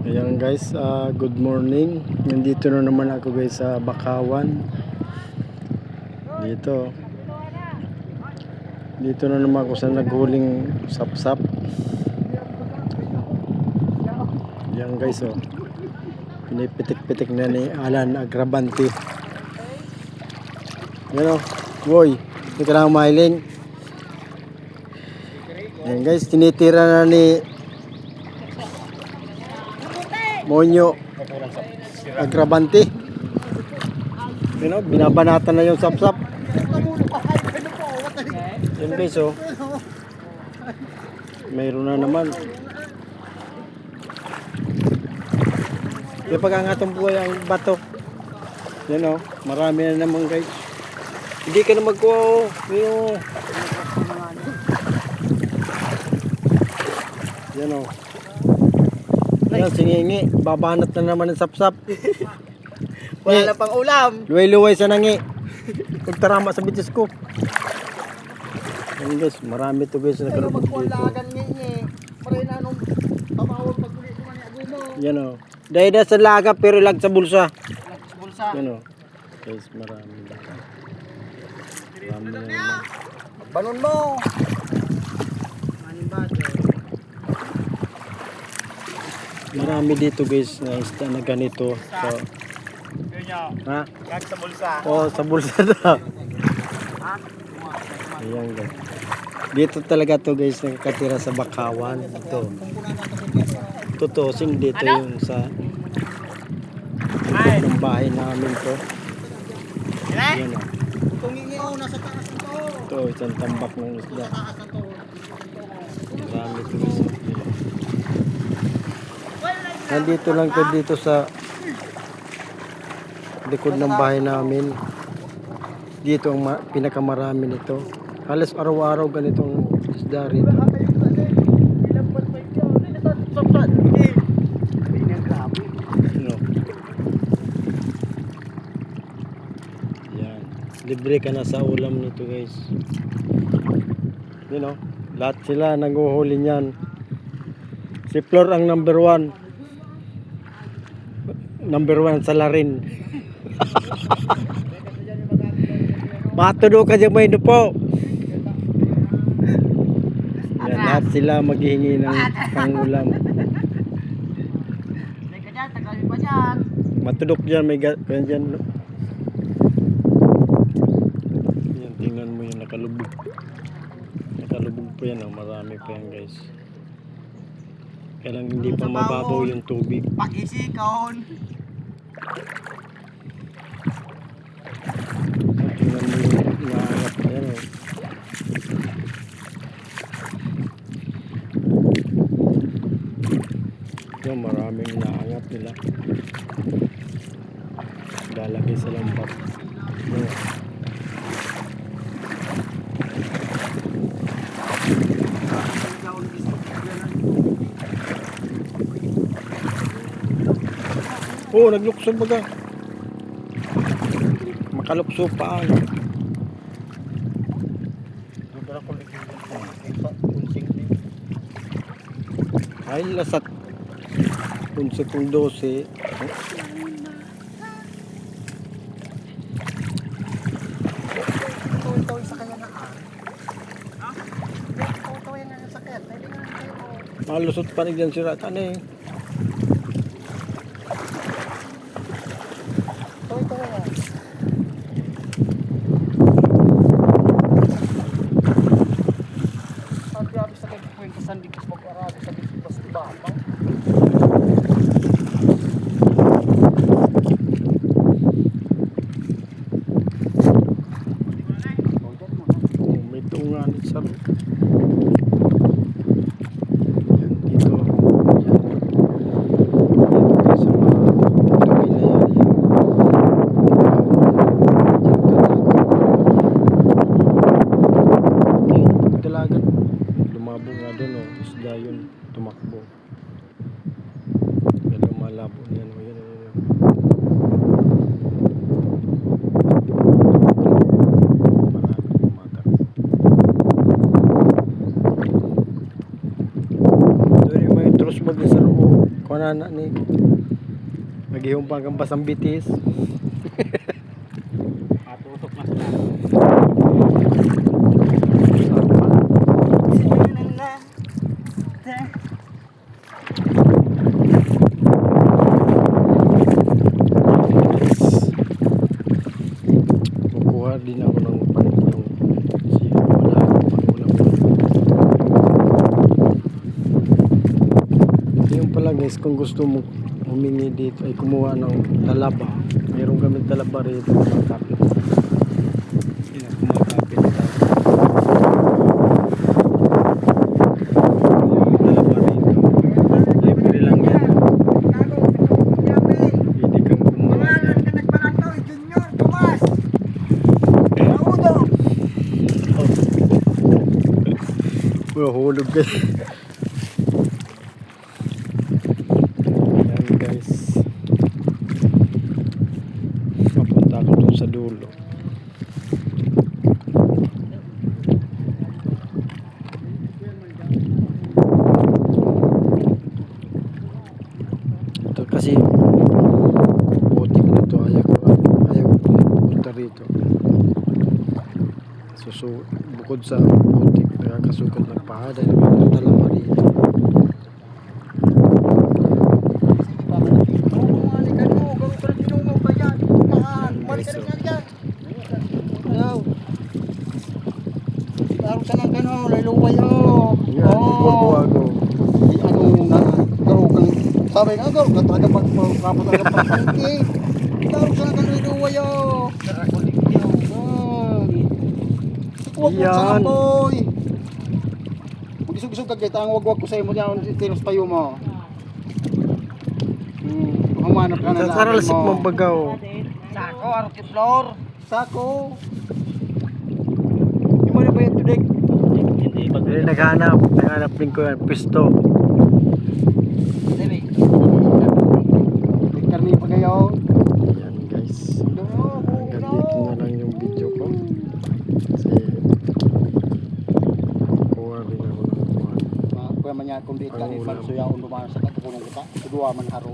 Ayan guys, good morning. Nandito na naman ako guys sa Bakawan. Dito na naman ako sa naghuling sapsap. Ayan guys, oh. Pinipitik-pitik na ni Alan Agrabante. Ayan, oh. Boy, hindi ka na umahiling. Ayan guys, tinitira na ni Monyo Agrabante. You know, binabanatan na yung sapsap. Yan guys, oh. Mayroon na naman. Yung pag-angatong buhay ang bato. Yan, oh. Marami na naman guys. Hindi ka na magkuha, oh. Yan, oh. Yan, singingi. Babanat na naman ng sapsap. Wala na pang ulam. Luway-luway sa nangi. Pagtarama sa bitis ko. Yan guys, marami to guys na kalubog dito. Yan, oh. Dahil na sa laga pero lag sa bulsa. Yan, oh. Guys, marami na. Marami na naman. Banon mo. Marami dito guys na isda na ganito. So, ha? Kag sa bulsa. Oh, sa bulsa na. Ayan guys. Dito talaga to guys nakakatira sa Bakawan. Ito. Totoo, dito yung sa ng bahay namin to. Ayan, oh. Tungingi nasa taas nito. Ito, isang tambak ng isda. Marami to guys. Nandito lang to dito sa likod ng bahay namin. Dito ang pinakamarami nito. Halos araw-araw ganitong isda rito. No. Yan. Libre ka na sa ulam nito guys. You know, lahat sila nanghuhuli niyan. Si Flor ang number 1. Number 1 sa larin. Matudo ka dyan may po. Yan, lahat sila maghihingi ng pangulam. Matudok dyan, may dyan. Yan, tingnan mo yung nakalubog. Nakalubog po yan, oh. Marami pa yan guys. Kaya lang hindi pa mababaw yung tubig. Pag-isikon. Tingnan mo yung naangat na yan, oh. Yung maraming naangat nila. Lalagay sa lambat. Oh, naglukso baga. Makalukso pa. Ay, lasat. 11 kung 12. Tutoy sa kanya na tutoy na sa kanya. Malusot pa rin dyan si Ratan eh. May tungan sa dito. Sa mga tuloy na yan. Dalagan. Lumabo nga doon, oh. Isda yun. Tumakbo. Yan lumalabo yan, oh. Yan. manana ni. Maghihumpang kang pasang bitis. Matutok mas na. Kukuha din ako ng panitong siya. Wala akong pangulam. Yung pala guys, kung gusto mo humingi dito ay kumuha ng talaba. Mayroon kami talaba rito ng kapit. Sino kumakapit tayo. Yung talaba rito. Libre lang yan. Pwede kang kumuha yan. Hulog guys. Ayan guys. Papunta ako dun sa dulo. Ito kasi putik na to. Ayaw ko pumunta rito. So bukod sa putik, nakakasukat ng paa dahil may talaba rito. Sabi nga daw, kataga magpapapot ang pagpapangki. Daw sa nakaluwa yo. Yan. Boy. Magisog-isog kag kita ang wag-wag ko sa imo diyan tinos payo mo. Humanap ka na. Saralisik mo bagaw. Sako aro ti floor. Sako. Imo na ba yung tudig? Hindi naghanap din ko yan, pisto. Karni pa kayo. Yan guys. Hanggang dito na lang yung video ko. Kasi kuha rin ako ng kuha. Kuya man yan kung di ka ni Mansuya undo man sa katukunan kita. Kedua man haro.